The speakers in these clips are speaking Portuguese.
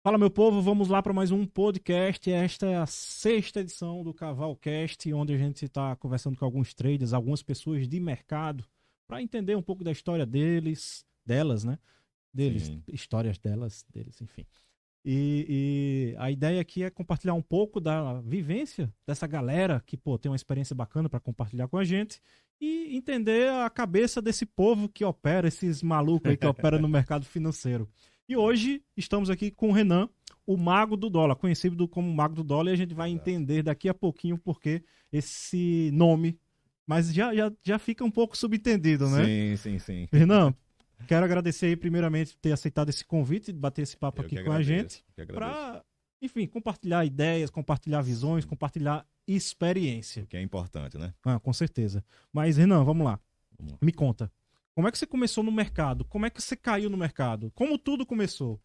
Fala, meu povo, vamos lá para mais um podcast. Esta é a sexta edição do Cavalcast, onde a gente está conversando com alguns traders, algumas pessoas de mercado, para entender um pouco da história delas, né? Deles, Sim. histórias deles, enfim. E a ideia aqui é compartilhar um pouco da vivência dessa galera que, pô, tem uma experiência bacana para compartilhar com a gente e entender a cabeça desse povo que opera, esses malucos aí que operam no mercado financeiro. E hoje estamos aqui com o Renan, o Mago do Dólar, conhecido como Mago do Dólar, e a gente vai Exato. entender daqui a pouquinho porque esse nome, mas já fica um pouco subentendido, né? Sim. Renan, quero agradecer aí primeiramente por ter aceitado esse convite, de bater esse papo Eu aqui que com a agradeço. gente, Que agradeço. para, enfim, compartilhar ideias, compartilhar visões, Sim. compartilhar experiência. O que é importante, né? Ah, com certeza. Mas, Renan, vamos lá. Vamos lá. Me conta. Como é que você começou no mercado? Como é que você caiu no mercado? Como tudo começou?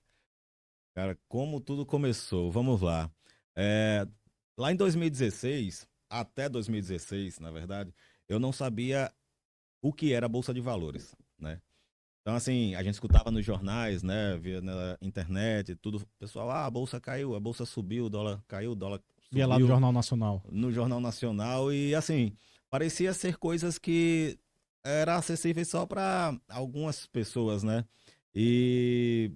Cara, como tudo começou? Vamos lá. É, Lá em 2016, até 2016, na verdade, eu não sabia o que era a Bolsa de Valores, né? Então, assim, a gente escutava nos jornais, né? Via na internet, tudo. Pessoal, a bolsa caiu, a bolsa subiu, o dólar caiu, o dólar Via lá do subiu Jornal Nacional. no Jornal Nacional e, assim, parecia ser coisas que eram acessíveis só para algumas pessoas, né? E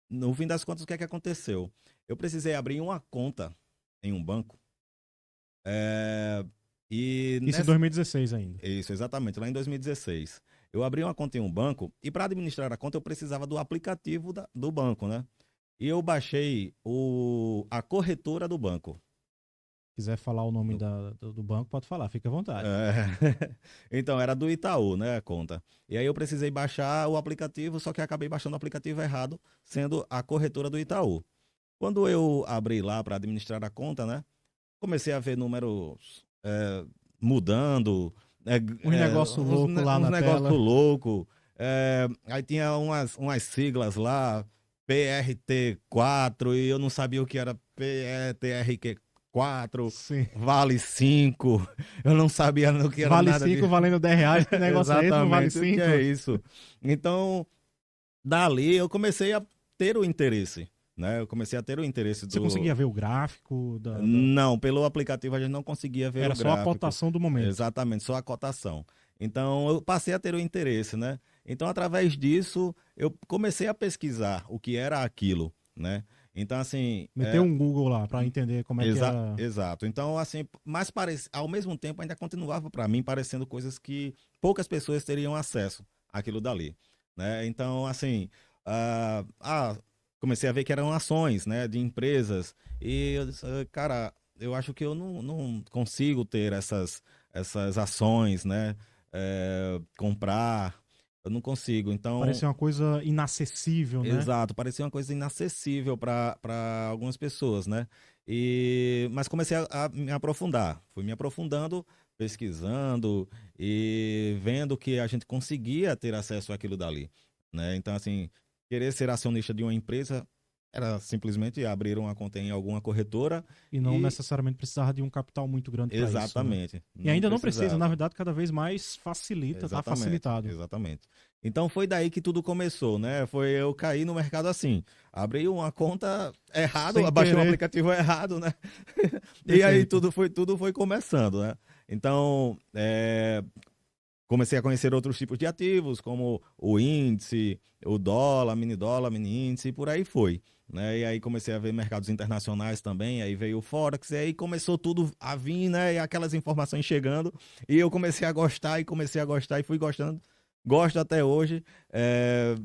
no fim das contas, o que é que aconteceu? Eu precisei abrir uma conta em um banco. é, e Isso em nessa, 2016 ainda. isso, exatamente, lá em 2016. Eu abri uma conta em um banco e para administrar a conta eu precisava do aplicativo do banco, né? E eu baixei a corretora do banco. Quiser falar o nome do banco, pode falar, fica à vontade. É. Então, era do Itaú, né, a conta. E aí eu precisei baixar o aplicativo, só que acabei baixando o aplicativo errado, sendo a corretora do Itaú. Quando eu abri lá para administrar a conta, né, comecei a ver números mudando, Uns negócios loucos lá uns na negócios tela. loucos. Aí tinha umas siglas lá, PRT4, e eu não sabia o que era PETRQ4, Sim. Vale 5. Eu não sabia o que era Vale nada 5 de. valendo R$ 10. Que negócio é esse? Não vale Exatamente, o que é 5? isso? Então, dali eu comecei a ter o interesse, né? Eu comecei a ter o interesse Você do. conseguia ver o gráfico Não, pelo aplicativo a gente não conseguia ver o Era só a gráfico. cotação do momento. Exatamente, só a cotação. Então eu passei a ter o interesse, né? Então através disso eu comecei a pesquisar o que era aquilo, né? Então assim, Meteu um Google lá pra entender como é que era. exato. Então assim, ao mesmo tempo ainda continuava para mim parecendo coisas que poucas pessoas teriam acesso àquilo dali, né? Então assim, ah, ah, comecei a ver que eram ações, né, de empresas e eu disse, cara, eu acho que eu não consigo ter essas ações, né? Comprar, eu não consigo. Então, Parecia uma coisa inacessível, né? exato, parecia uma coisa inacessível para algumas pessoas, né? Mas comecei a me aprofundar, fui me aprofundando, pesquisando e vendo que a gente conseguia ter acesso àquilo dali, né? Então, assim, querer ser acionista de uma empresa era simplesmente abrir uma conta em alguma corretora E não e necessariamente precisava de um capital muito grande para isso, né? exatamente, E não ainda não precisa, na precisava. verdade, cada vez mais facilita, tá Exatamente, facilitado. exatamente. Então foi daí que tudo começou, né? Foi eu cair no mercado assim. Abri uma conta errado, Sem abaixei o querer. aplicativo errado, né? E aí Perfeito. tudo foi começando, né? Então, comecei a conhecer outros tipos de ativos, como o índice, o dólar, mini índice, e por aí foi. Né? E aí comecei a ver mercados internacionais também, aí veio o Forex, e aí começou tudo a vir, né? E aquelas informações chegando, e eu comecei a gostar, e fui gostando. Gosto até hoje.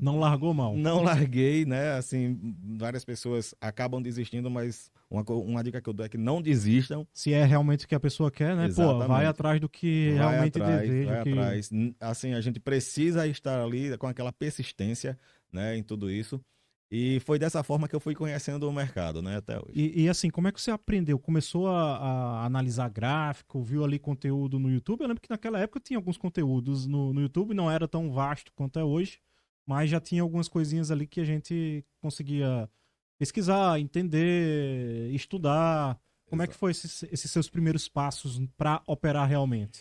Não largou mal. Não larguei, né? Assim, várias pessoas acabam desistindo, mas uma dica que eu dou é que não desistam. Se é realmente o que a pessoa quer, né? Pô, vai Exatamente. atrás do que realmente deseja, o Vai que atrás. Assim, a gente precisa estar ali com aquela persistência, né, em tudo isso. E foi dessa forma que eu fui conhecendo o mercado, né, até hoje. assim, como é que você aprendeu? Começou a analisar gráfico, viu ali conteúdo no YouTube? Eu lembro que naquela época tinha alguns conteúdos no YouTube, não era tão vasto quanto é hoje, mas já tinha algumas coisinhas ali que a gente conseguia pesquisar, entender, estudar. Como é que Exato. foi esses seus primeiros passos para operar realmente?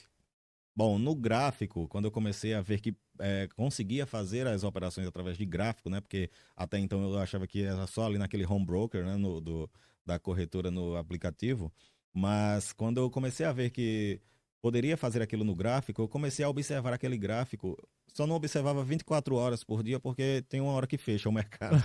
Bom, no gráfico, quando eu comecei a ver que conseguia fazer as operações através de gráfico, né? Porque até então eu achava que era só ali naquele home broker, né? Da corretora no aplicativo. Mas quando eu comecei a ver que poderia fazer aquilo no gráfico, eu comecei a observar aquele gráfico. Só não observava 24 horas por dia, porque tem uma hora que fecha o mercado.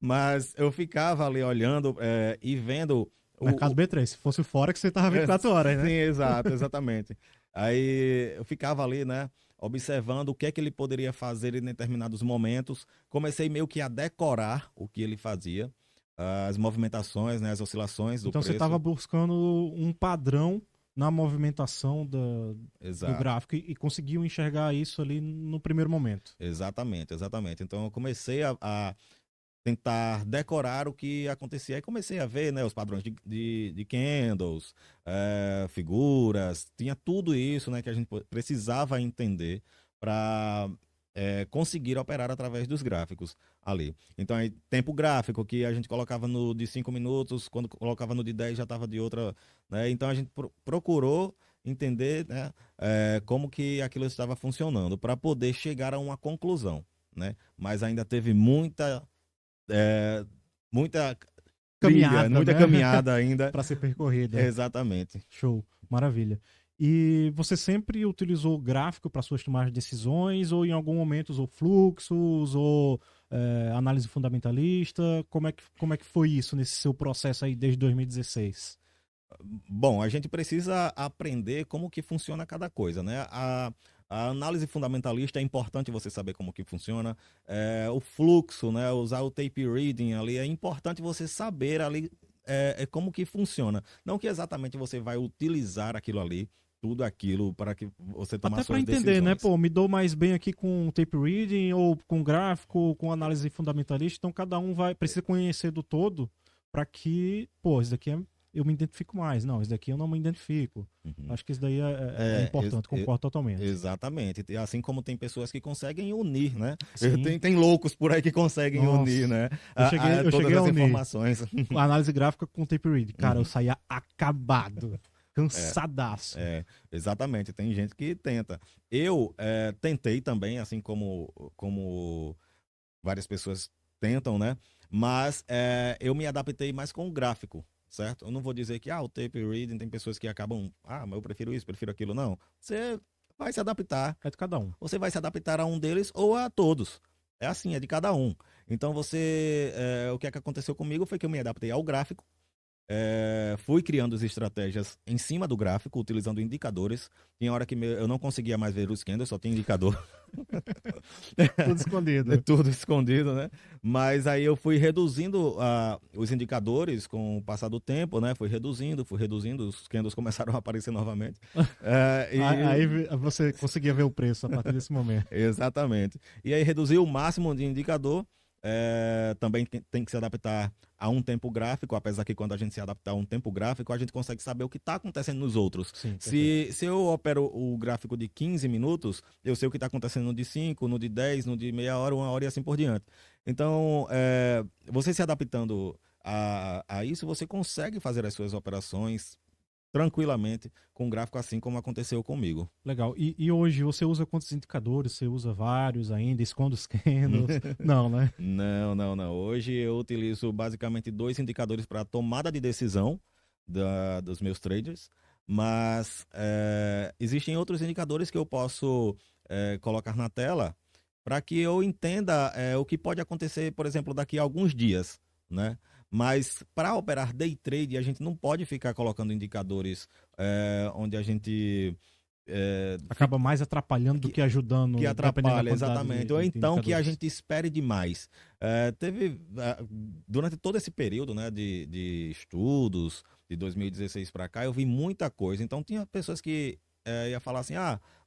Mas eu ficava ali olhando e vendo Mercado B3, se fosse fora que você tava 24 horas, Sim, né? exato, exatamente. Aí eu ficava ali, né, observando o que é que ele poderia fazer em determinados momentos. Comecei meio que a decorar o que ele fazia, as movimentações, né, as oscilações do Então você estava preço. buscando um padrão na movimentação do Exato. gráfico e conseguiu enxergar isso ali no primeiro momento. Exatamente, exatamente. Então eu comecei a tentar decorar o que acontecia. Aí comecei a ver, né, os padrões de candles, figuras, tinha tudo isso, né, que a gente precisava entender para conseguir operar através dos gráficos ali. Então, aí, tempo gráfico, que a gente colocava no de 5 minutos, quando colocava no de 10 já estava de outra, né? Então, a gente procurou entender, né, como que aquilo estava funcionando para poder chegar a uma conclusão, né? Mas ainda teve é, muita trilha, Caminhada, muita né? caminhada ainda. Para ser percorrida. Exatamente. Show, maravilha. E você sempre utilizou o gráfico para suas tomadas de decisões ou em algum momento usou fluxo, usou análise fundamentalista? Como é que foi isso nesse seu processo aí desde 2016? Bom, a gente precisa aprender como que funciona cada coisa, né? A análise fundamentalista é importante você saber como que funciona. O fluxo, né? Usar o tape reading ali é importante você saber ali como que funciona. Não que exatamente você vai utilizar aquilo ali, tudo aquilo para que você tomar Até para suas entender, né? decisões. Pô, me dou mais bem aqui com tape reading ou com gráfico, com análise fundamentalista. Então cada um vai precisa conhecer do todo para que, pô, isso daqui eu me identifico mais. Não, isso daqui eu não me identifico. Uhum. Acho que isso daí é É, importante, concordo totalmente. exatamente. E assim como tem pessoas que conseguem unir, né? Sim. Tem loucos por aí que conseguem unir, Nossa. né? Eu Todas cheguei a as unir informações. a análise gráfica com tape reading. Cara, eu Uhum. saía acabado, É, cansadaço. exatamente. Tem gente que tenta. Eu tentei também, assim como várias pessoas tentam, né? Mas eu me adaptei mais com o gráfico, certo? Eu não vou dizer que o tape reading tem pessoas que acabam, mas eu prefiro isso, prefiro aquilo. Não. Você vai se adaptar. É de cada um. Você vai se adaptar a um deles ou a todos. É assim, é de cada um. Então o que é que aconteceu comigo foi que eu me adaptei ao gráfico, fui criando as estratégias em cima do gráfico, utilizando indicadores. Tinha hora que eu não conseguia mais ver os candles, só tinha indicador. Tudo escondido. Tudo escondido, né? Mas aí eu fui reduzindo os indicadores com o passar do tempo, né? Fui reduzindo, os candles começaram a aparecer novamente. É, Aí e você conseguia ver o preço a partir desse momento. Exatamente. E aí reduzir o máximo de indicador. Também tem que se adaptar a um tempo gráfico, apesar que quando a gente se adaptar a um tempo gráfico, a gente consegue saber o que está acontecendo nos outros. Sim, perfeito. Se eu opero o gráfico de 15 minutos, eu sei o que está acontecendo no de 5, no de 10, no de meia hora, uma hora e assim por diante. Então, você se adaptando a isso, você consegue fazer as suas operações tranquilamente com um gráfico assim como aconteceu comigo. Legal. E hoje você usa quantos indicadores? Você usa vários ainda? Esconde os candles? Não, né? Não, não, não. Hoje eu utilizo basicamente dois indicadores para tomada de decisão dos meus traders, mas existem outros indicadores que eu posso colocar na tela para que eu entenda o que pode acontecer, por exemplo, daqui a alguns dias, né? Mas para operar day trade, a gente não pode ficar colocando indicadores onde a gente Acaba mais atrapalhando do que que ajudando, dependendo da atrapalha, quantidade exatamente. Ou de então que a indicadores. gente espere demais. Durante todo esse período, né, de estudos, de 2016 para cá, eu vi muita coisa. Então, tinha pessoas que ia falar assim,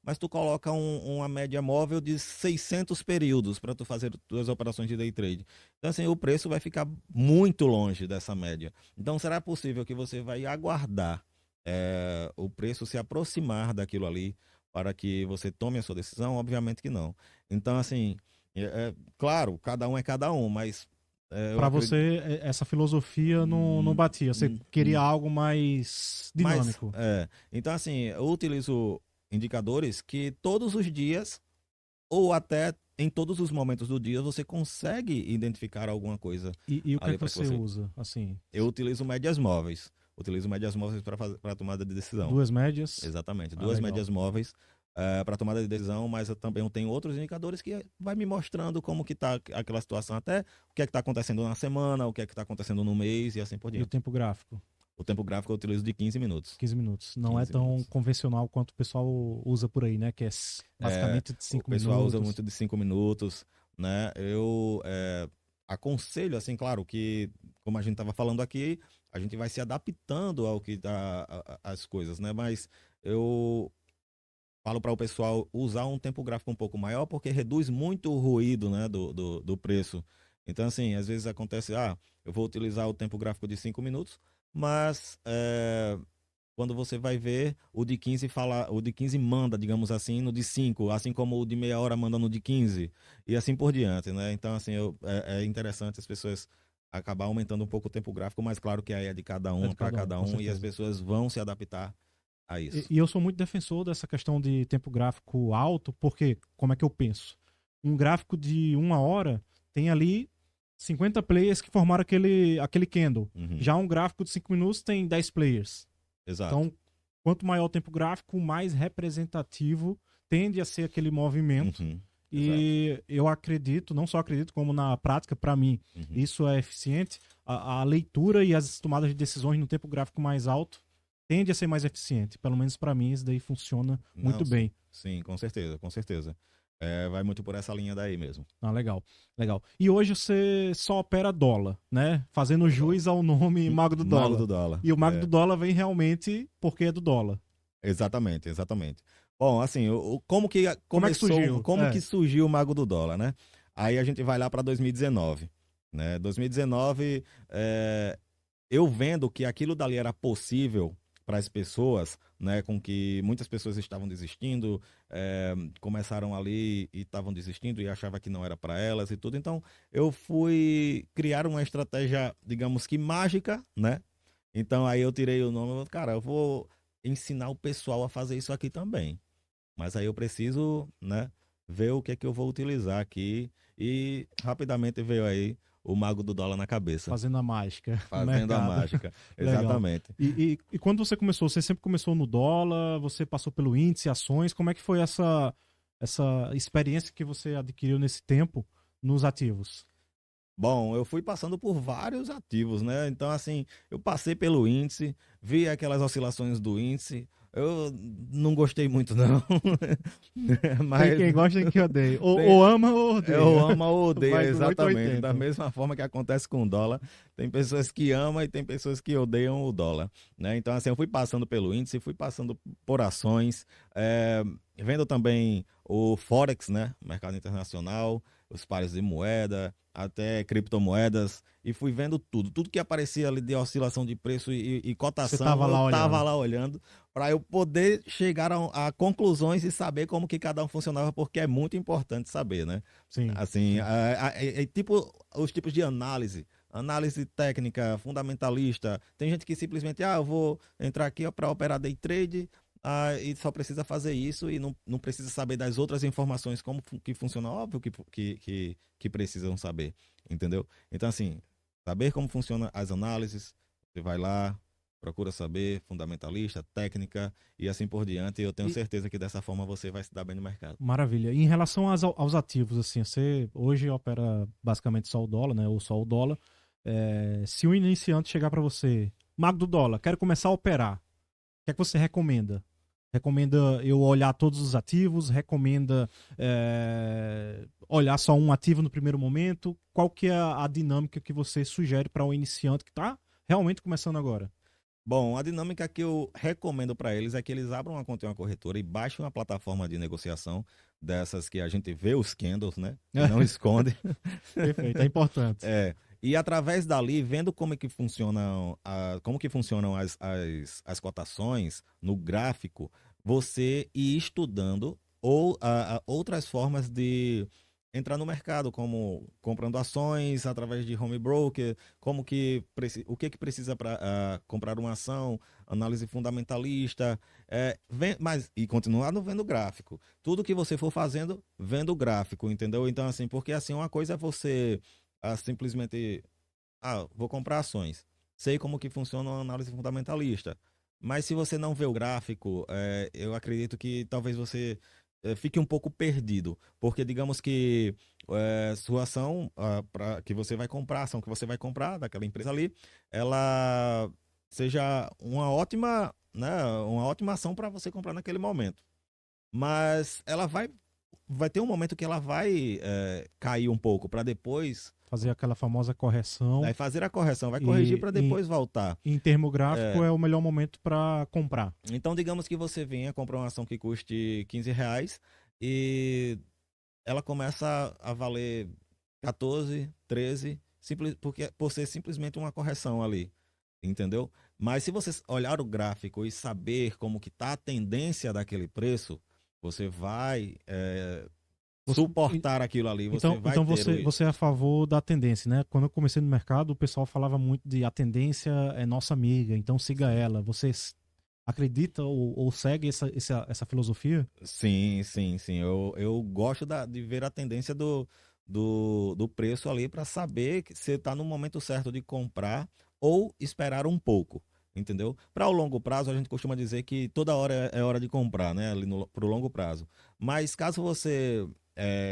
mas tu coloca uma média móvel de 600 períodos para tu fazer tuas operações de day trade. Então, assim, o preço vai ficar muito longe dessa média. Então, será possível que você vai aguardar o preço se aproximar daquilo ali para que você tome a sua decisão? Obviamente que não. Então, assim, claro, cada um é cada um, mas Para você, essa filosofia não batia. Você queria algo mais dinâmico. Então, assim, eu utilizo indicadores que todos os dias, ou até em todos os momentos do dia, você consegue identificar alguma coisa. E o que é ali que você usa? Assim, Eu utilizo médias móveis. Utilizo médias móveis para tomada de decisão. 2 médias? Exatamente. 2 legal. médias móveis para tomada de decisão, mas eu também tenho outros indicadores que vai me mostrando como que está aquela situação, até o que é que está acontecendo na semana, o que é que está acontecendo no mês e assim por E o diante. tempo gráfico? O tempo gráfico eu utilizo de 15 minutos. 15 minutos. Não 15 é tão minutos. Convencional quanto o pessoal usa por aí, né? Que é basicamente de 5 minutos. O pessoal usa muito de 5 minutos, né? Eu aconselho, assim, claro, que como a gente estava falando aqui, a gente vai se adaptando ao que as coisas, né? Mas eu falo para o pessoal usar um tempo gráfico um pouco maior, porque reduz muito o ruído, né, do preço. Então, assim, às vezes acontece, eu vou utilizar o tempo gráfico de 5 minutos, mas quando você vai ver, o de 15 manda, digamos assim, no de 5, assim como o de meia hora manda no de 15, e assim por diante, né? Então, assim, é interessante as pessoas acabar aumentando um pouco o tempo gráfico, mas claro que aí é de cada um, para cada um, e as pessoas vão se adaptar a isso. E eu sou muito defensor dessa questão de tempo gráfico alto, porque, como é que eu penso? Um gráfico de 1 hora tem ali 50 players que formaram aquele candle. Uhum. Já um gráfico de 5 minutos tem 10 players. Exato. Então, quanto maior o tempo gráfico, mais representativo tende a ser aquele movimento. Uhum. E eu acredito, não só acredito, como na prática, para mim, isso é eficiente. A leitura e as tomadas de decisões no tempo gráfico mais alto tende a ser mais eficiente. Pelo menos para mim, isso daí funciona muito bem. Sim, com certeza, com certeza. Vai muito por essa linha daí mesmo. Legal, legal. E hoje você só opera dólar, né? Fazendo jus ao nome Mago do Dólar. Mago do Dólar. E o Mago do Dólar vem realmente porque é do dólar. Exatamente, exatamente. Bom, assim, como que começou, como que surgiu o Mago do Dólar, né? Aí a gente vai lá para 2019, né? 2019, eu vendo que aquilo dali era possível para as pessoas, né, com que muitas pessoas estavam desistindo, começaram ali e estavam desistindo e achava que não era para elas e tudo. Então, eu fui criar uma estratégia, digamos que mágica, né? Então, aí eu tirei o nome, cara, eu vou ensinar o pessoal a fazer isso aqui também. Mas aí eu preciso, né, ver o que é que eu vou utilizar aqui e rapidamente veio aí o Mago do Dólar na cabeça. Fazendo a mágica. Fazendo a mágica, exatamente. E quando você começou, você sempre começou no dólar, você passou pelo índice, ações, como é que foi essa experiência que você adquiriu nesse tempo nos ativos? Bom, eu fui passando por vários ativos, né? Então, assim, eu passei pelo índice, vi aquelas oscilações do índice, eu não gostei muito, não. Mas tem quem gosta e quem odeia. Ou ama ou odeia. Eu amo ou odeio, exatamente. Da mesma forma que acontece com o dólar. Tem pessoas que amam e tem pessoas que odeiam o dólar, né? Então, assim, eu fui passando pelo índice, fui passando por ações, vendo também o Forex, né? Mercado internacional, os pares de moeda, até criptomoedas, e fui vendo tudo que aparecia ali de oscilação de preço e cotação, eu estava lá olhando para eu poder chegar a conclusões e saber como que cada um funcionava, porque é muito importante saber, né? Sim. Assim, tipo os tipos de análise técnica, fundamentalista. Tem gente que simplesmente, eu vou entrar aqui para operar day trade, e só precisa fazer isso e não precisa saber das outras informações, como que funciona. Óbvio que precisam saber, entendeu? Então, assim, saber como funcionam as análises, você vai lá, procura saber, fundamentalista, técnica e assim por diante. E eu tenho certeza que dessa forma você vai se dar bem no mercado. Maravilha. E em relação aos ativos, assim, você hoje opera basicamente só o dólar, né? Ou só o dólar. Se um iniciante chegar para você, Mago do Dólar, quero começar a operar, o que é que você recomenda? Recomenda eu olhar todos os ativos? Recomenda olhar só um ativo no primeiro momento? Qual que é a dinâmica que você sugere para um iniciante que está realmente começando agora? Bom, a dinâmica que eu recomendo para eles é que eles abram uma conta em uma corretora e baixem uma plataforma de negociação dessas que a gente vê os candles, né? Que não esconde. Perfeito, é importante. E através dali, vendo como que funcionam, as cotações no gráfico, você ir estudando outras formas de entrar no mercado, como comprando ações através de home broker, o que que precisa para comprar uma ação, análise fundamentalista, mas e continuar no vendo gráfico. Tudo que você for fazendo, vendo gráfico, entendeu? Então assim, porque assim uma coisa é você simplesmente vou comprar ações. Sei como que funciona uma análise fundamentalista. Mas se você não vê o gráfico, eu acredito que talvez você fique um pouco perdido. Porque digamos que sua ação, que você vai comprar, a ação que você vai comprar daquela empresa ali, ela seja uma ótima ação para você comprar naquele momento. Mas vai ter um momento que ela vai cair um pouco para depois Fazer aquela famosa correção. vai fazer a correção, vai corrigir E para depois voltar. em termo gráfico É, é o melhor momento para comprar. então, digamos que você venha comprar uma ação que custe R$ 15 e ela começa a valer 14, 13, por ser simplesmente uma correção ali, entendeu? Mas se você olhar o gráfico e saber como que está a tendência daquele preço, você vai suportar aquilo ali, você vai Então ter você é a favor da tendência, né? Quando eu comecei no mercado, o pessoal falava muito de a tendência é nossa amiga, então siga ela. Você acredita ou segue essa filosofia? Sim, sim, sim. Eu gosto de ver a tendência do preço ali para saber que você está no momento certo de comprar ou esperar um pouco, entendeu? Para o longo prazo, a gente costuma dizer que toda hora é hora de comprar, né? Ali para o longo prazo. Mas caso você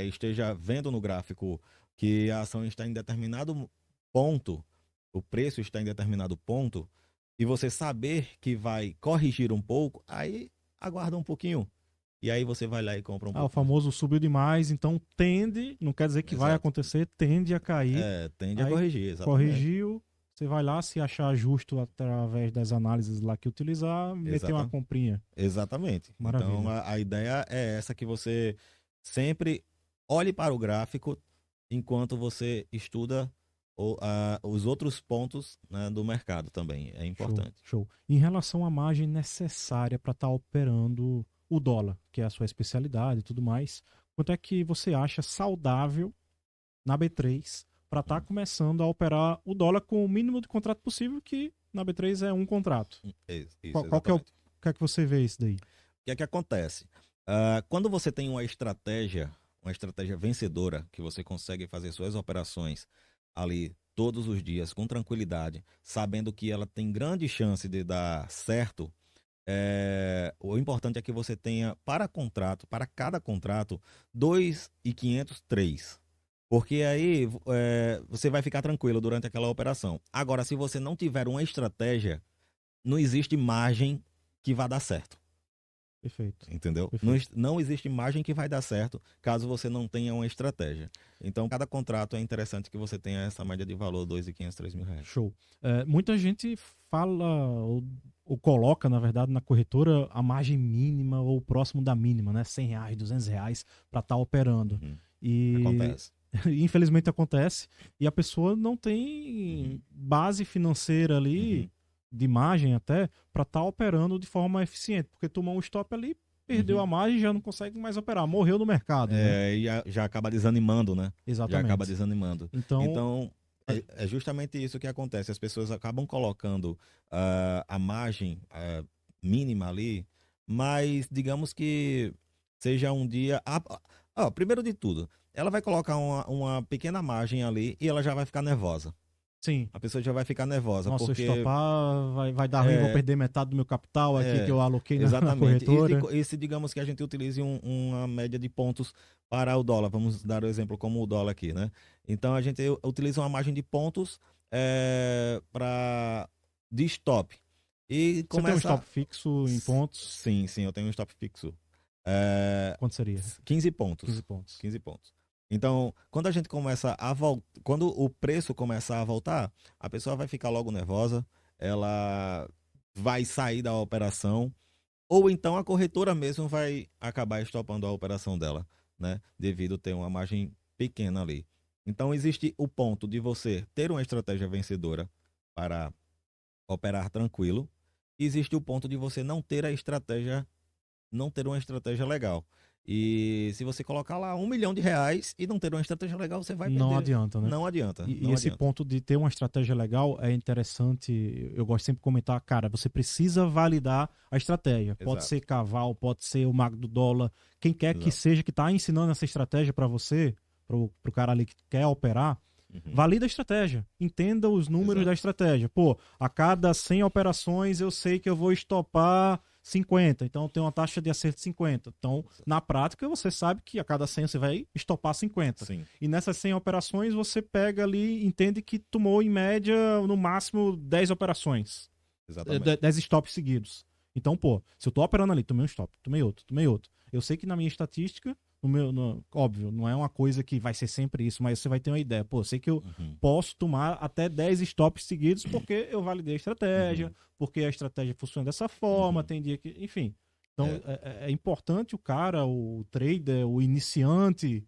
esteja vendo no gráfico que a ação está em determinado ponto, o preço está em determinado ponto, e você saber que vai corrigir um pouco, aí aguarda um pouquinho. E aí você vai lá e compra um O pouco mais. famoso subiu demais, então tende, não quer dizer que vai Exato. acontecer, tende a cair. Tende a Aí corrigir, exatamente. corrigiu, você vai lá, se achar justo através das análises lá que utilizar, meter uma Exata, comprinha. exatamente. Então Maravilha. a ideia é essa que você sempre olhe para o gráfico enquanto você estuda os outros pontos, né, do mercado também. É Show, importante. show. Em relação à margem necessária para estar operando o dólar, que é a sua especialidade e tudo mais, quanto é que você acha saudável na B3 para estar Hum. começando a operar o dólar com o mínimo de contrato possível, que na B3 é um contrato? Isso, Qual que é o exatamente. que é que você vê isso daí? O que é que acontece? Quando você tem uma estratégia vencedora, que você consegue fazer suas operações ali todos os dias com tranquilidade, sabendo que ela tem grande chance de dar certo, o importante é que você tenha para cada contrato, 2.500, 3. Porque aí você vai ficar tranquilo durante aquela operação. Agora, se você não tiver uma estratégia, não existe margem que vá dar certo. Perfeito. Entendeu? Não, Perfeito. não existe margem que vai dar certo caso você não tenha uma estratégia. Então, cada contrato é interessante que você tenha essa média de valor, 2.500, R$ 3.000. Show. Muita gente fala ou coloca, na verdade, na corretora a margem mínima ou próximo da mínima, né? R$ 100, R$ 200 para estar operando. Uhum. E Acontece. infelizmente acontece. E a pessoa não tem Uhum. base financeira ali, Uhum. de margem até, para estar operando de forma eficiente. Porque tomou um stop ali, perdeu a Uhum. margem e já não consegue mais operar. Morreu no mercado, né? E já acaba desanimando, né? Já acaba Exatamente. desanimando. Então, Então, é justamente isso que acontece. As pessoas acabam colocando a margem mínima ali, mas digamos que seja um dia. Primeiro de tudo, ela vai colocar uma pequena margem ali e ela já vai ficar nervosa. sim. A pessoa já vai ficar nervosa, Nossa, se eu porque estopar, vai dar ruim, vou é, perder metade do meu capital aqui que é, eu aloquei na exatamente. corretora. E se digamos que a gente utilize uma média de pontos para o dólar, vamos dar o exemplo como o dólar aqui, né? Então a gente utiliza uma margem de pontos de stop. E Você tem um stop começa. fixo em pontos? Sim, sim, eu tenho um stop fixo. É, Quanto seria? 15 15 pontos. pontos. 15 pontos. Então, quando a gente começa a voltar, quando o preço começar a voltar, a pessoa vai ficar logo nervosa, ela vai sair da operação, ou então a corretora mesmo vai acabar estopando a operação dela, né? Devido ter uma margem pequena ali. Então, existe o ponto de você ter uma estratégia vencedora para operar tranquilo. Existe o ponto de você não ter uma estratégia legal. E se você colocar lá R$ 1 milhão e não ter uma estratégia legal, você vai Não perder. adianta, né? Não adianta. E Não esse adianta. ponto de ter uma estratégia legal é interessante. Eu gosto sempre de comentar, cara, você precisa validar a estratégia. Pode Exato. ser Caval, pode ser o Mago do Dólar, quem quer que Exato. seja que está ensinando essa estratégia para você, pro cara ali que quer operar, Uhum. valida a estratégia. Entenda os números Exato. da estratégia. Pô, a cada 100 operações eu sei que eu vou estopar 50. Então tem uma taxa de acerto de 50. Então, na prática, você sabe que a cada 100 você vai estopar 50. Sim, E nessas 100 operações você pega ali, entende que tomou em média, no máximo, 10 operações. exatamente. 10 stops seguidos. Então, pô, se eu tô operando ali, tomei um stop, tomei outro, tomei outro. Eu sei que na minha estatística, óbvio, não é uma coisa que vai ser sempre isso, mas você vai ter uma ideia. Pô, eu sei que eu Uhum. posso tomar até 10 stops seguidos porque eu validei a estratégia, Uhum. porque a estratégia funciona dessa forma, Uhum. tem dia que. Enfim. Então, É, é importante o cara, o trader, o iniciante,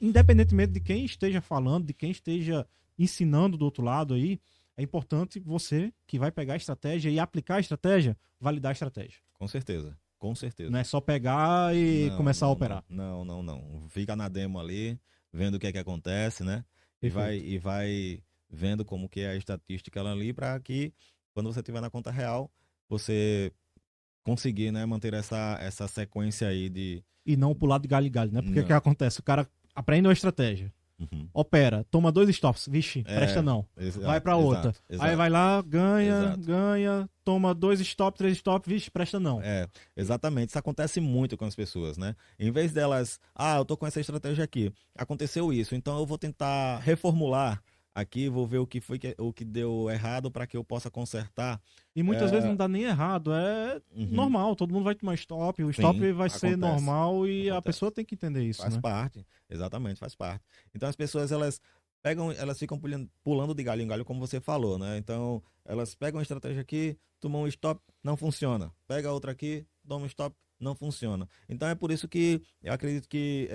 independentemente de quem esteja falando, de quem esteja ensinando do outro lado aí, é importante você que vai pegar a estratégia e aplicar a estratégia, validar a estratégia. com certeza. Com Não certeza. é só pegar e Não, começar a não, não. operar. Não, não, não. Fica na demo ali, vendo o que é que acontece, né? Perfeito. E vai vendo como que é a estatística ela ali para que quando você tiver na conta real, você conseguir, né, manter essa sequência aí de E não pular de galho em galho, né? Porque o que não. acontece? O cara aprende uma estratégia, Uhum. opera, toma 2 stops, vixe, presta É, não. Vai exato, pra outra. exato, Aí exato, vai lá, ganha, exato. ganha, toma 2 stops, 3 stops, vixe, presta não. É, exatamente. Isso acontece muito com as pessoas, né? Em vez delas, eu tô com essa estratégia aqui, aconteceu isso, então eu vou tentar reformular aqui, vou ver o que foi o que deu errado para que eu possa consertar. E muitas vezes não É, dá nem errado, é uhum, normal, todo mundo vai tomar stop, o sim, stop vai ser acontece, normal e a acontece. pessoa tem que entender isso, Faz né? parte, exatamente, faz parte. Então as pessoas elas pegam, elas ficam pulando de galho em galho, como você falou, né? Então elas pegam uma estratégia aqui, tomam um stop, não funciona. Pega outra aqui, toma um stop, não funciona. Então é por isso que eu acredito que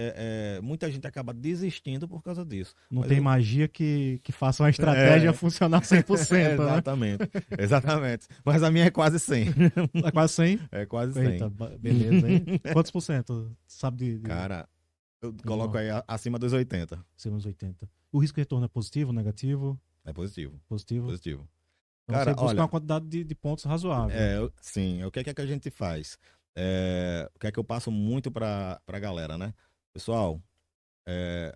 muita gente acaba desistindo por causa disso. Não Mas tem eu, magia que faça uma estratégia é, funcionar 100%, né? exatamente, exatamente. Mas a minha é quase 100. É quase 100. É quase Eita, 100. beleza, hein? Quantos por cento? Sabe Cara, eu de coloco aí acima dos 80. ser uns 80. O risco de retorno é positivo, negativo? É positivo, Positivo. positivo. Então você Cara, busca uma olha, quantidade de pontos razoável. sim, o que é que a gente faz? O que é que eu passo muito pra galera, né? Pessoal, é,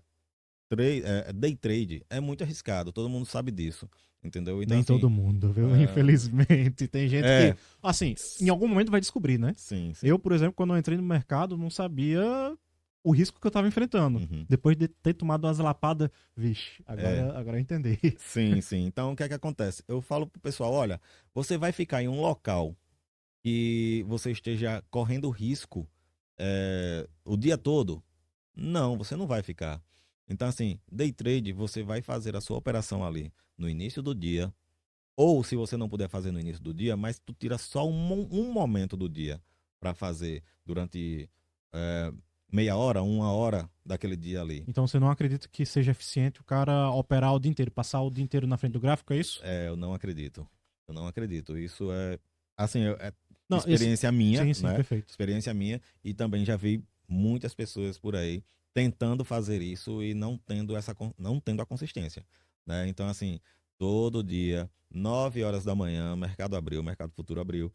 day trade é muito arriscado, todo mundo sabe disso, entendeu? Então, Nem assim, todo mundo, viu? é, Infelizmente. Tem gente que, é, assim, em algum momento vai descobrir, né? sim, sim. Eu, por exemplo, quando eu entrei no mercado, não sabia o risco que eu estava enfrentando. Uhum. Depois de ter tomado umas lapadas, vixe, É, agora eu entendi. sim, sim. Então, o que é que acontece? Eu falo pro pessoal, olha, você vai ficar em um local que você esteja correndo risco o dia todo? Não, você não vai ficar. Então, assim, day trade, você vai fazer a sua operação ali no início do dia, ou se você não puder fazer no início do dia, mas tu tira só um momento do dia para fazer durante é, meia hora, uma hora daquele dia ali. Então você não acredita que seja eficiente o cara operar o dia inteiro, passar o dia inteiro na frente do gráfico, é isso? Eu não acredito. Eu não acredito. Isso assim, é Não, esse. experiência minha, Sim, sim, né? perfeito. Experiência minha e também já vi muitas pessoas por aí tentando fazer isso e não tendo a consistência, né? Então, assim, todo dia, 9 horas da manhã, mercado abriu, mercado futuro abriu.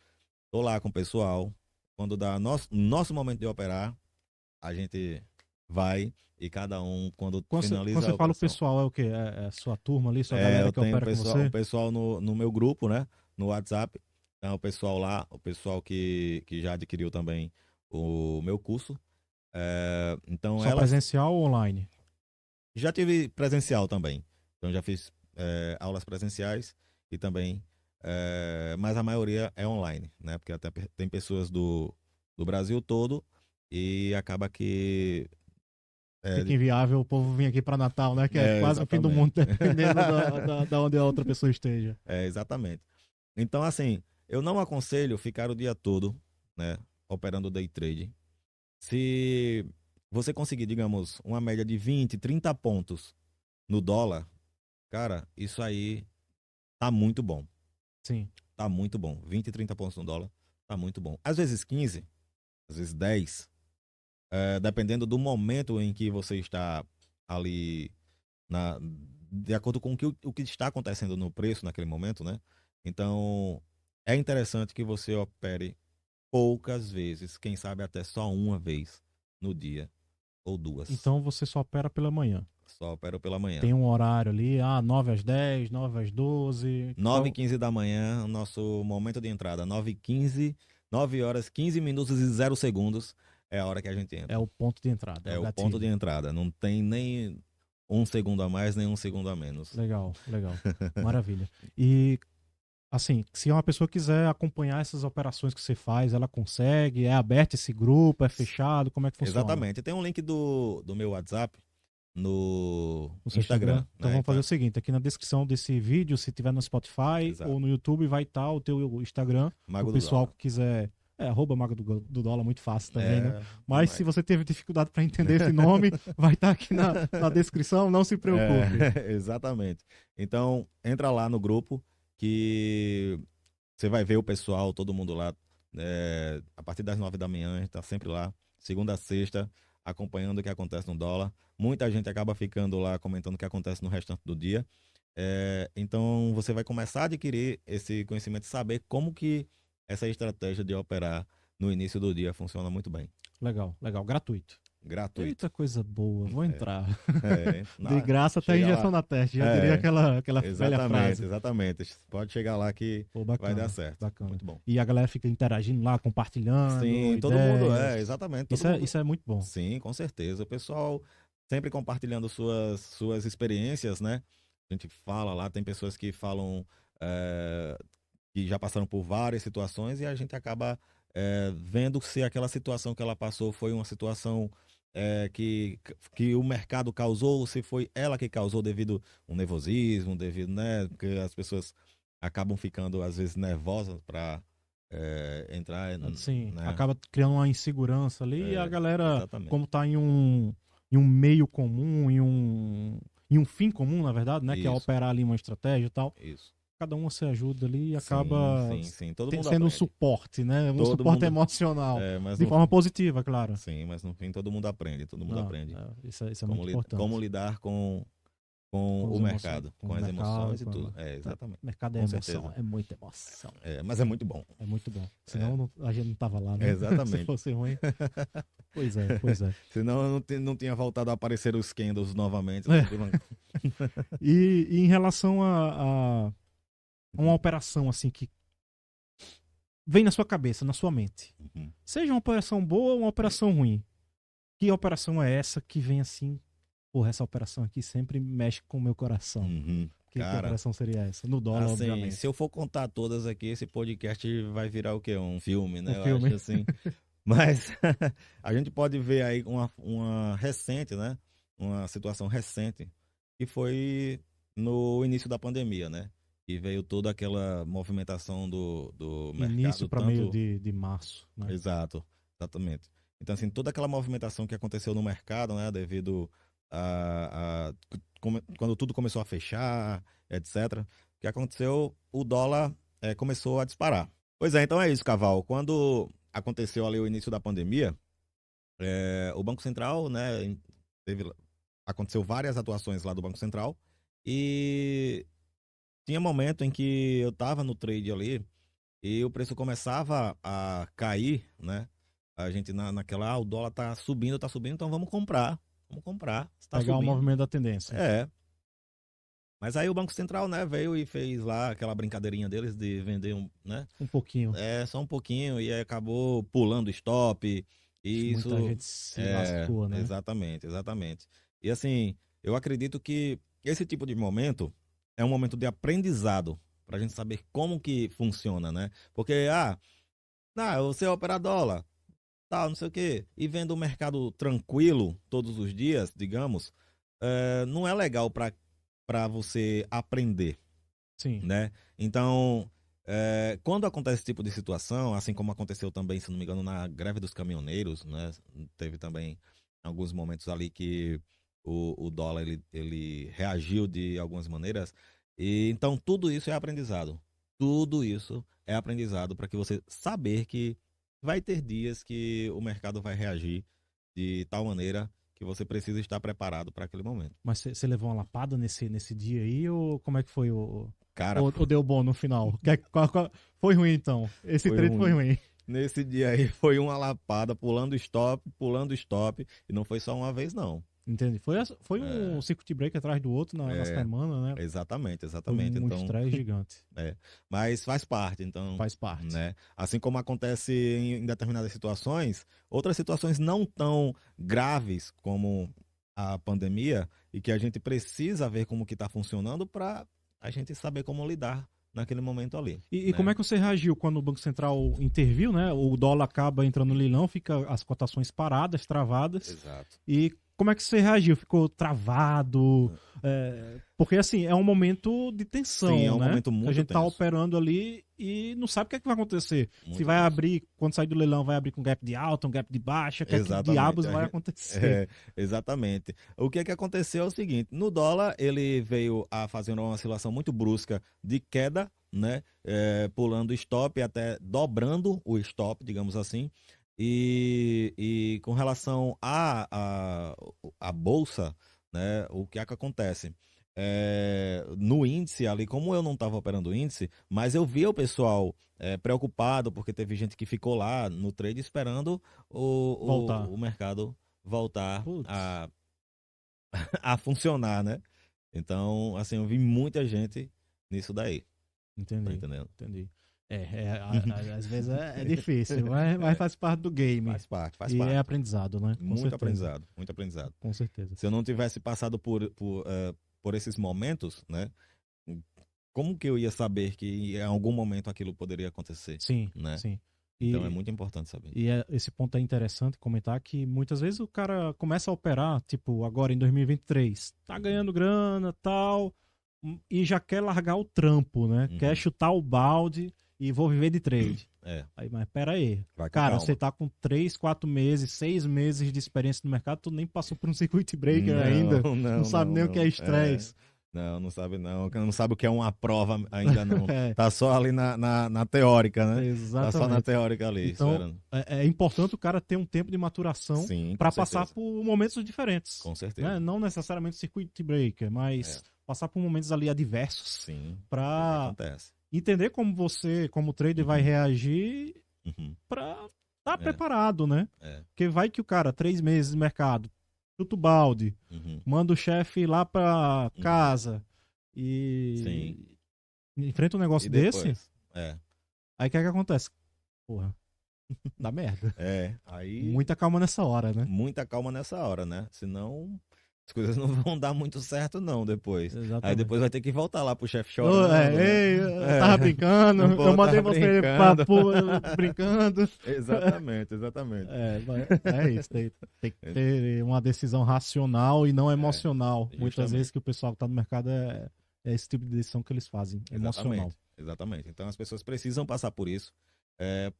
Tô lá com o pessoal. Quando dá nosso momento de operar, a gente vai e cada um, quando Quando finaliza você a fala o operação. pessoal, é o quê? É a sua turma ali, sua galera Eu que tenho opera com o você? pessoal no meu grupo, né? No WhatsApp. Então, o pessoal lá, o pessoal que já adquiriu também o meu curso. Então, Só elas presencial ou online? já tive presencial também. Então, já fiz aulas presenciais e também, mas a maioria é online, né? Porque até tem pessoas do Brasil todo e acaba que. Fica É, inviável o povo vir aqui para Natal, né? Que é quase o fim do exatamente. mundo, dependendo da onde a outra pessoa esteja. Exatamente. Então, assim, eu não aconselho ficar o dia todo, né, operando day trade. Se você conseguir, digamos, uma média de 20, 30 pontos no dólar, cara, isso aí tá muito bom. Sim. Tá muito bom. 20, 30 pontos no dólar, tá muito bom. Às vezes 15, às vezes 10, dependendo do momento em que você está ali, de acordo com o que está acontecendo no preço naquele momento, né? Então, é interessante que você opere poucas vezes, quem sabe até só uma vez no dia, ou duas. Então você só opera pela manhã. Só opero pela manhã. Tem um horário ali, 9 às 10, 9 às 12. 9h15 da manhã, o nosso momento de entrada. 9h15, 9 horas, 15 minutos e 0 segundos é a hora que a gente É entra. o ponto de entrada, É o o ponto de gatilho. entrada. Não tem nem um segundo a mais, nem um segundo a menos. Legal, legal. Maravilha. E, assim, se uma pessoa quiser acompanhar essas operações que você faz, ela consegue? É aberto esse grupo? É fechado? Como é que funciona? Exatamente. Tem um link do meu WhatsApp no No seu Instagram. Então Né? vamos fazer o seguinte, aqui na descrição desse vídeo, se tiver no Spotify Exato. ou no YouTube, vai estar o teu Instagram. Mago O do pessoal Dólar. que quiser... @ Mago do Dólar, muito fácil também, né? Mas demais. se você teve dificuldade para entender esse nome, vai estar aqui na descrição, não se preocupe. Exatamente. Então, entra lá no grupo que você vai ver o pessoal, todo mundo lá. A partir das 9 da manhã, a gente tá sempre lá, segunda a sexta, acompanhando o que acontece no dólar. Muita gente acaba ficando lá comentando o que acontece no restante do dia. Então, você vai começar a adquirir esse conhecimento e saber como que essa estratégia de operar no início do dia funciona muito bem. Legal, legal. Gratuito. Gratuito. Eita coisa boa, vou entrar. De Não, graça até chega injeção lá. na testa, já diria aquela velha Exatamente, frase. exatamente. Pode chegar lá que Pô, vai bacana, dar certo. bacana. Muito bom. E a galera fica interagindo lá, compartilhando Sim, todo mundo, ideias. exatamente. Todo Isso, mundo. isso é muito bom. Sim, com certeza. O pessoal sempre compartilhando suas experiências, né? A gente fala lá, tem pessoas que falam que já passaram por várias situações e a gente acaba vendo se aquela situação que ela passou foi uma situação que o mercado causou, ou se foi ela que causou devido um nervosismo, devido, né? Porque as pessoas acabam ficando, às vezes, nervosas para entrar, Sim, né? acaba criando uma insegurança ali e a galera, Exatamente. como tá em um meio comum, em um fim comum, na verdade, né? Que é Isso. operar ali uma estratégia e tal. Isso. Cada um se ajuda ali e Sim, acaba sim. Todo mundo sendo um aprende. suporte, né? Um Todo suporte mundo- emocional. mas De no forma fim- positiva, claro. Sim, mas no fim todo mundo aprende. Todo mundo Não, aprende. isso é muito importante. Como lidar com Com o os mercado, com o as mercado, emoções e tudo. Exatamente. Mercado é Com emoção, certeza. é muita emoção. Mas é muito bom. É muito bom. Senão a gente não tava lá, né? Exatamente. Se fosse ruim. Pois é, pois é. Senão eu não tinha voltado a aparecer os candles novamente. E em relação a uma operação assim que vem na sua cabeça, na sua mente. Uhum. Seja uma operação boa ou uma operação ruim. Que operação é essa que vem assim? Porra, essa operação aqui sempre mexe com o meu coração. Uhum. Que Cara, operação seria essa? No dólar, assim, obviamente. se eu for contar todas aqui, esse podcast vai virar o quê? Um filme, né? Um filme. Eu acho assim. Mas a gente pode ver aí uma recente, né? Uma situação recente, que foi no início da pandemia, né? E veio toda aquela movimentação do mercado. Início para meio de março. Né? Exato, exatamente. Então, assim, toda aquela movimentação que aconteceu no mercado, né? Devido quando tudo começou a fechar, etc. O que aconteceu? O dólar começou a disparar. Pois é, então é isso, Caval. Quando aconteceu ali o início da pandemia, o Banco Central, né, aconteceu várias atuações lá do Banco Central e tinha momento em que eu estava no trade ali e o preço começava a cair, né? A gente naquela, o dólar tá subindo, então vamos comprar. Vamos comprar. Está Pegar subindo. o movimento da tendência. Mas aí o Banco Central, né, veio e fez lá aquela brincadeirinha deles de vender né? Um pouquinho. Só um pouquinho e aí acabou pulando stop. E isso muita gente se lascou, né? Exatamente, exatamente. E assim, eu acredito que esse tipo de momento é um momento de aprendizado pra gente saber como que funciona, né? Porque, você opera dólar, tal, não sei o quê, e vendo o mercado tranquilo todos os dias, digamos, não é legal para você aprender, Sim. né? Então, quando acontece esse tipo de situação, assim como aconteceu também, se não me engano, na greve dos caminhoneiros, né? Teve também alguns momentos ali que o dólar ele reagiu de algumas maneiras. E então tudo isso é aprendizado. Tudo isso é aprendizado para que você saber que vai ter dias que o mercado vai reagir de tal maneira que você precisa estar preparado para aquele momento. Mas você levou uma lapada nesse dia aí, ou como é que foi o... Cara, Ou deu bom no final? Foi ruim, então. Esse foi treino foi ruim. ruim. Nesse dia aí foi uma lapada, pulando stop, e não foi só uma vez, não. Entendi. Foi um circuit break atrás do outro na semana, né? Exatamente, Foi exatamente. um Então, estresse gigante. mas faz parte, então. Faz parte. Né? Assim como acontece em determinadas situações, outras situações não tão graves como a pandemia e que a gente precisa ver como que está funcionando para a gente saber como lidar naquele momento ali. E como é que você reagiu quando o Banco Central interviu, né? O dólar acaba entrando no leilão, fica as cotações paradas, travadas. Exato. E como é que você reagiu? Ficou travado? Porque, assim, é um momento de tensão, Sim, é um né? momento muito a gente tá tenso. operando ali e não sabe o que é que vai acontecer. Muito Se vai tenso. abrir, quando sair do leilão, vai abrir com gap de alta, um gap de baixa, o que é que Exatamente. diabos vai acontecer? Exatamente. O que aconteceu é o seguinte, no dólar ele veio a fazer uma oscilação muito brusca de queda, né? Pulando stop, até dobrando o stop, digamos assim. E com relação à bolsa, né? O que é que acontece? No índice ali, como eu não estava operando o índice, mas eu via o pessoal preocupado, porque teve gente que ficou lá no trade esperando o mercado voltar a funcionar, né? Então, assim, eu vi muita gente nisso daí. Entendi. Tá entendendo? Entendi. Às vezes é difícil, mas faz parte do game. Faz parte. E é aprendizado, né? Com Muito certeza. aprendizado, muito aprendizado. Com certeza. Se eu não tivesse passado por esses momentos, né? Como que eu ia saber que em algum momento aquilo poderia acontecer? Sim, né? sim. Então é muito importante saber. E esse ponto é interessante comentar que muitas vezes o cara começa a operar, tipo, agora em 2023, tá ganhando grana, tal, e já quer largar o trampo, né? Uhum. Quer chutar o balde e vou viver de trade. Aí, mas pera aí. Cara, você tá com 3, 4 meses, 6 meses de experiência no mercado, tu nem passou por um circuit breaker ainda. Não sabe nem o que é estresse. Não sabe não. Não sabe o que é uma prova ainda não. Tá só ali na teórica, né? Exatamente. Tá só na teórica ali. Então, é importante o cara ter um tempo de maturação para passar por momentos diferentes. Com certeza. Né? Não necessariamente circuit breaker, mas passar por momentos ali adversos para entender como você, como trader, vai reagir para estar preparado, né? Porque vai que o cara, 3 meses de mercado, chuta o balde, manda o chefe lá pra casa e enfrenta um negócio desse. Aí o que é que acontece? Porra, dá merda. Aí... Muita calma nessa hora, né? Muita calma nessa hora, né? Senão as coisas não vão dar muito certo não depois. Exatamente. Aí depois vai ter que voltar lá pro chefe chorando. Eu tava brincando, eu mandei você brincando. Exatamente. É isso, tem que ter uma decisão racional e não emocional. Muitas vezes que o pessoal que tá no mercado é esse tipo de decisão que eles fazem, emocional. Exatamente. Então as pessoas precisam passar por isso,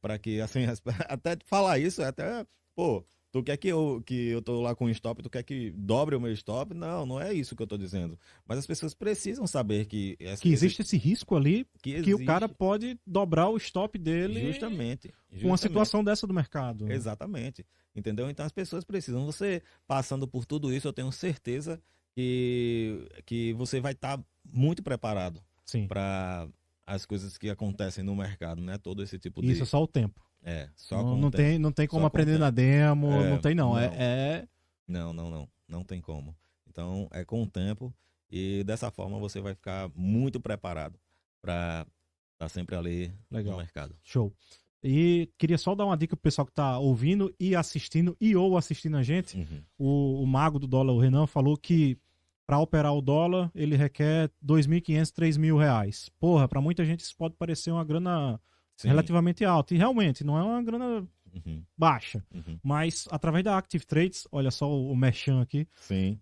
para que, assim, até falar isso, até, pô, tu quer que eu tô lá com um stop, tu quer que dobre o meu stop? Não é isso que eu tô dizendo. Mas as pessoas precisam saber que existe esse risco ali, que o cara pode dobrar o stop dele justamente com uma situação dessa do mercado. Exatamente. Entendeu? Então as pessoas precisam. Você passando por tudo isso, eu tenho certeza que você vai estar muito preparado para as coisas que acontecem no mercado, né? Todo esse tipo de... Isso é só o tempo. Só não tem como aprender na demo, não tem não. Não tem como. Então é com o tempo e dessa forma você vai ficar muito preparado para estar sempre ali no mercado. Show. E queria só dar uma dica pro pessoal que tá ouvindo e assistindo ou assistindo a gente. O mago do dólar, o Renan, falou que para operar o dólar ele requer R$2.500, R$3.000. Porra, para muita gente isso pode parecer uma grana relativamente alta. E realmente não é uma grana baixa. Mas através da Active Trades, olha só o merchan aqui,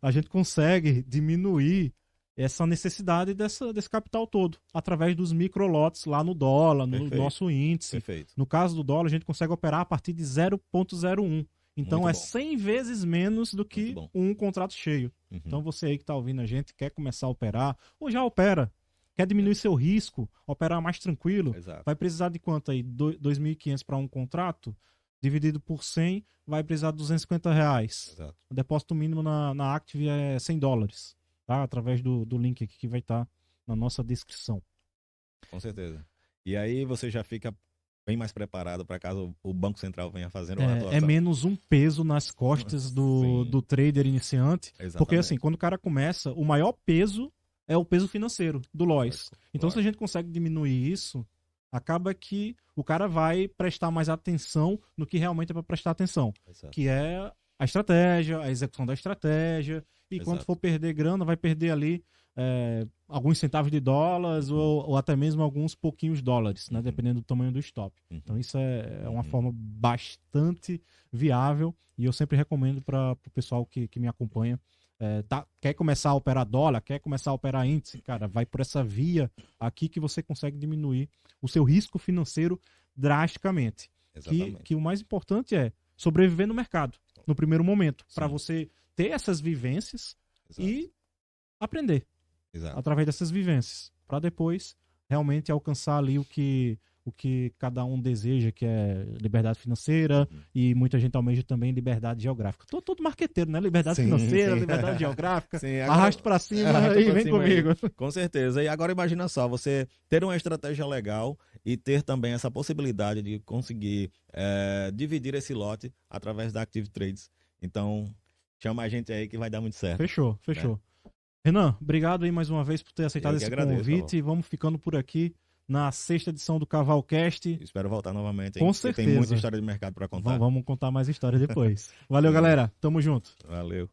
a gente consegue diminuir essa necessidade desse capital todo, através dos microlotes lá no dólar, no nosso índice. Perfeito. No caso do dólar, a gente consegue operar a partir de 0,01. Então é 100 vezes menos do que um contrato cheio. Então você aí que está ouvindo a gente, quer começar a operar, ou já opera, quer diminuir seu risco, operar mais tranquilo, vai precisar de quanto aí? 2.500 para um contrato? dividido por 100, vai precisar de R$250. Exato. O depósito mínimo na Active é $100, tá? Através do link aqui que vai estar na nossa descrição. Com certeza. E aí você já fica bem mais preparado para caso o Banco Central venha fazendo uma atuação. É menos um peso nas costas do trader iniciante. Exatamente. Porque assim, quando o cara começa, o maior peso é o peso financeiro do Lois. Então se a gente consegue diminuir isso, acaba que o cara vai prestar mais atenção no que realmente é para prestar atenção. Exato. Que é a estratégia, a execução da estratégia. E Exato. quando for perder grana, vai perder ali alguns centavos de dólares ou até mesmo alguns pouquinhos dólares, né? Dependendo do tamanho do stop. Então isso é uma forma bastante viável e eu sempre recomendo para o pessoal que me acompanha. Quer começar a operar dólar, quer começar a operar índice, cara, vai por essa via aqui que você consegue diminuir o seu risco financeiro drasticamente. Que o mais importante é sobreviver no mercado, no primeiro momento, para você ter essas vivências e aprender através dessas vivências, para depois realmente alcançar ali o que cada um deseja, que é liberdade financeira, e muita gente almeja também liberdade geográfica. Todo marqueteiro, né? Liberdade financeira, liberdade geográfica, arraste para cima e vem comigo. Aí. Com certeza. E agora imagina só, você ter uma estratégia legal e ter também essa possibilidade de conseguir dividir esse lote através da Active Trades. Então, chama a gente aí que vai dar muito certo. Fechou. Né? Renan, obrigado aí mais uma vez por ter aceitado esse convite. Vamos ficando por aqui na 6ª edição do Cavalcast. Espero voltar novamente. Com certeza. Tem muita história de mercado para contar. Vamos contar mais história depois. Valeu, galera. Tamo junto. Valeu.